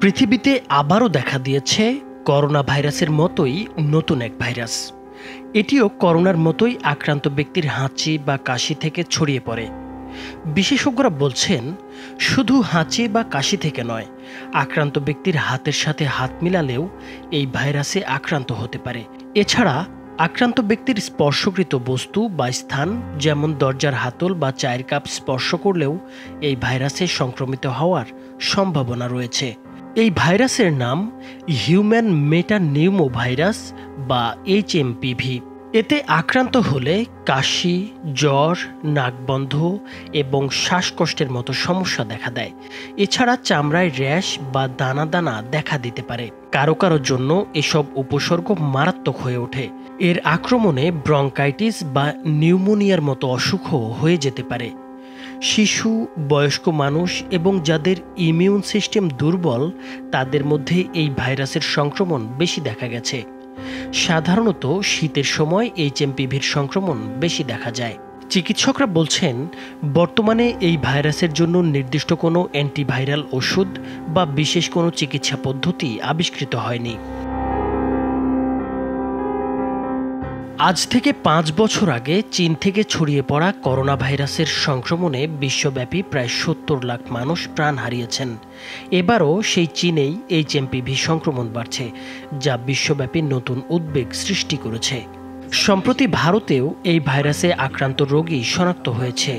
পৃথিবীতে আবারও দেখা দিয়েছে করোনা ভাইরাসের মতোই নতুন এক ভাইরাস। এটিও করোনার মতোই আক্রান্ত ব্যক্তির হাঁচি বা কাশি থেকে ছড়িয়ে পড়ে। বিশেষজ্ঞরা বলছেন, শুধু হাঁচি বা কাশি থেকে নয়, আক্রান্ত ব্যক্তির হাতের সাথে হাত মিলালেও এই ভাইরাসে আক্রান্ত হতে পারে। এছাড়া আক্রান্ত ব্যক্তির স্পর্শকৃত বস্তু বা স্থান, যেমন দরজার হাতল বা চায়ের কাপ স্পর্শ করলেও এই ভাইরাসে সংক্রমিত হওয়ার সম্ভাবনা রয়েছে। এই ভাইরাসের নাম হিউম্যান মেটানিউমো ভাইরাস বা HMPV। এতে আক্রান্ত হলে কাশি, জ্বর, নাকবন্ধ এবং শ্বাসকষ্টের মতো সমস্যা দেখা দেয়। এছাড়া চামড়ায় র্যাশ বা দানা দানা দেখা দিতে পারে। কারো কারোর জন্য এসব উপসর্গ মারাত্মক হয়ে ওঠে। এর আক্রমণে ব্রঙ্কাইটিস বা নিউমোনিয়ার মতো অসুখও হয়ে যেতে পারে। শিশু, বয়স্ক মানুষ এবং যাদের ইমিউন সিস্টেম দুর্বল, তাদের মধ্যে এই ভাইরাসের সংক্রমণ বেশি দেখা গেছে। সাধারণত শীতের সময় HMPVর সংক্রমণ বেশি দেখা যায়। চিকিৎসকরা বলছেন, বর্তমানে এই ভাইরাসের জন্য নির্দিষ্ট কোনো অ্যান্টিভাইরাল ওষুধ বা বিশেষ কোনো চিকিৎসা পদ্ধতি আবিষ্কৃত হয়নি। আজ থেকে 5 বছর আগে চীন থেকে ছড়িয়ে পড়া করোনা ভাইরাসের সংক্রমণে বিশ্বব্যাপী প্রায় 70 লাখ মানুষ প্রাণ হারিয়েছেন। এবারও সেই চীনেই HMPV সংক্রমণ বাড়ছে, যা বিশ্বব্যাপী নতুন উদ্বেগ সৃষ্টি করেছে। সম্প্রতি ভারতেও এই ভাইরাসে আক্রান্ত রোগী শনাক্ত হয়েছে।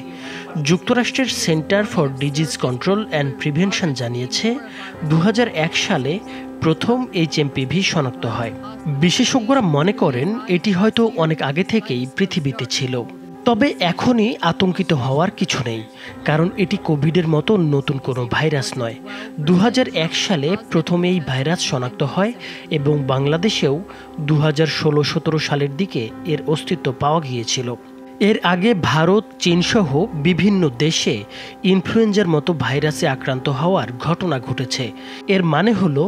যুক্তরাষ্ট্রের centre for disease control and prevention জানিয়েছে, 2001 সালে প্রথম HMPV শনাক্ত হয়। বিশেষজ্ঞরা মনে করেন এটি হয়তো অনেক আগে থেকেই পৃথিবীতে ছিল। তবে এখনই আতঙ্কিত হওয়ার কিছু নেই, কারণ এটি কোভিডের মতো নতুন কোনো ভাইরাস নয়। 2001 সালে প্রথম এই ভাইরাস শনাক্ত হয় এবং বাংলাদেশেও 2016-17 সালের দিকে এর অস্তিত্ব পাওয়া গিয়েছিল। এর আগে ভারত, চীনসহ বিভিন্ন দেশে ইনফ্লুয়েঞ্জার মতো ভাইরাসে আক্রান্ত হওয়ার ঘটনা ঘটেছে। এর মানে হলো,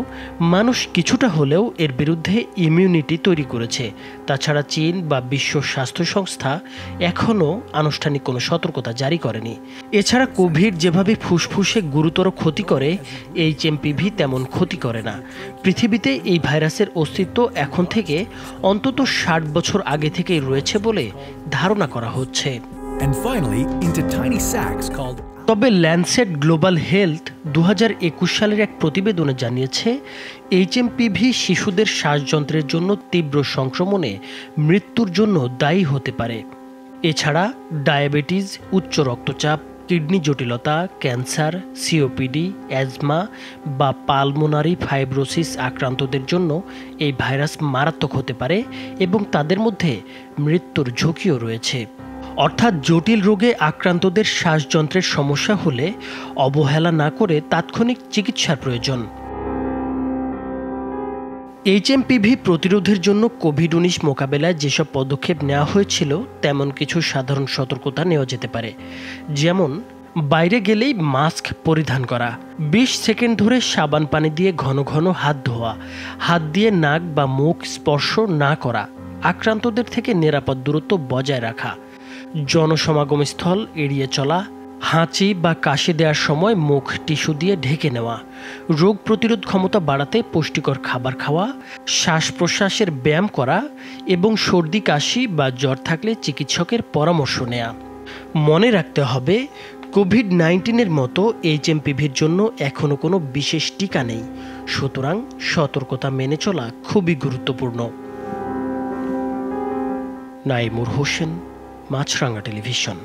মানুষ কিছুটা হলেও এর বিরুদ্ধে ইমিউনিটি তৈরি করেছে। তাছাড়া চীন বা বিশ্ব স্বাস্থ্য সংস্থা এখনও আনুষ্ঠানিক কোনো সতর্কতা জারি করেনি। এছাড়া কোভিড যেভাবে ফুসফুসে গুরুতর ক্ষতি করে, HMPV তেমন ক্ষতি করে না। পৃথিবীতে এই ভাইরাসের অস্তিত্ব এখন থেকে অন্তত 60 বছর আগে থেকেই রয়েছে বলে ধারণা করা হচ্ছে। তবে ল্যান্সেট গ্লোবাল হেলথ 2021 সালের এক প্রতিবেদনে জানিয়েছে, HMPV শিশুদের শ্বাসযন্ত্রের জন্য তীব্র সংক্রমণে মৃত্যুর জন্য দায়ী হতে পারে। এছাড়া ডায়াবেটিস, উচ্চ রক্তচাপ, কিডনি জটিলতা, ক্যান্সার, COPD, অ্যাজমা বা পালমোনারি ফাইব্রোসিস আক্রান্তদের জন্য এই ভাইরাস মারাত্মক হতে পারে এবং তাদের মধ্যে মৃত্যুর ঝুঁকিও রয়েছে। অর্থাৎ জটিল রোগে আক্রান্তদের শ্বাসযন্ত্রের সমস্যা হলে অবহেলা না করে তাৎক্ষণিক চিকিৎসার প্রয়োজন। HMPV প্রতিরোধের জন্য কোভিড-19 মোকাবেলায় যেসব পদক্ষেপ নেওয়া হয়েছিল, তেমন কিছু সাধারণ সতর্কতা নেওয়া যেতে পারে। যেমন, বাইরে গেলেই মাস্ক পরিধান করা, 20 সেকেন্ড ধরে সাবান পানি দিয়ে ঘন ঘন হাত ধোয়া, হাত দিয়ে নাক বা মুখ স্পর্শ না করা, আক্রান্তদের থেকে নিরাপদ দূরত্ব বজায় রাখা, জনসমাগম স্থল এড়িয়ে চলা, হাঁচি বা কাশি দেওয়ার সময় মুখ টিস্যু দিয়ে ঢেকে নেওয়া, রোগ প্রতিরোধ ক্ষমতা বাড়াতে পুষ্টিকর খাবার খাওয়া, শ্বাস প্রশ্বাসের ব্যায়াম করা এবং সর্দি কাশি বা জ্বর থাকলে চিকিৎসকের পরামর্শ নেওয়া। মনে রাখতে হবে, কোভিড-19-এর মতো HMPVর জন্য এখনও কোনো বিশেষ টিকা নেই, সুতরাং সতর্কতা মেনে চলা খুবই গুরুত্বপূর্ণ। নাইমুর হোসেন, মাছরাঙা টেলিভিশন।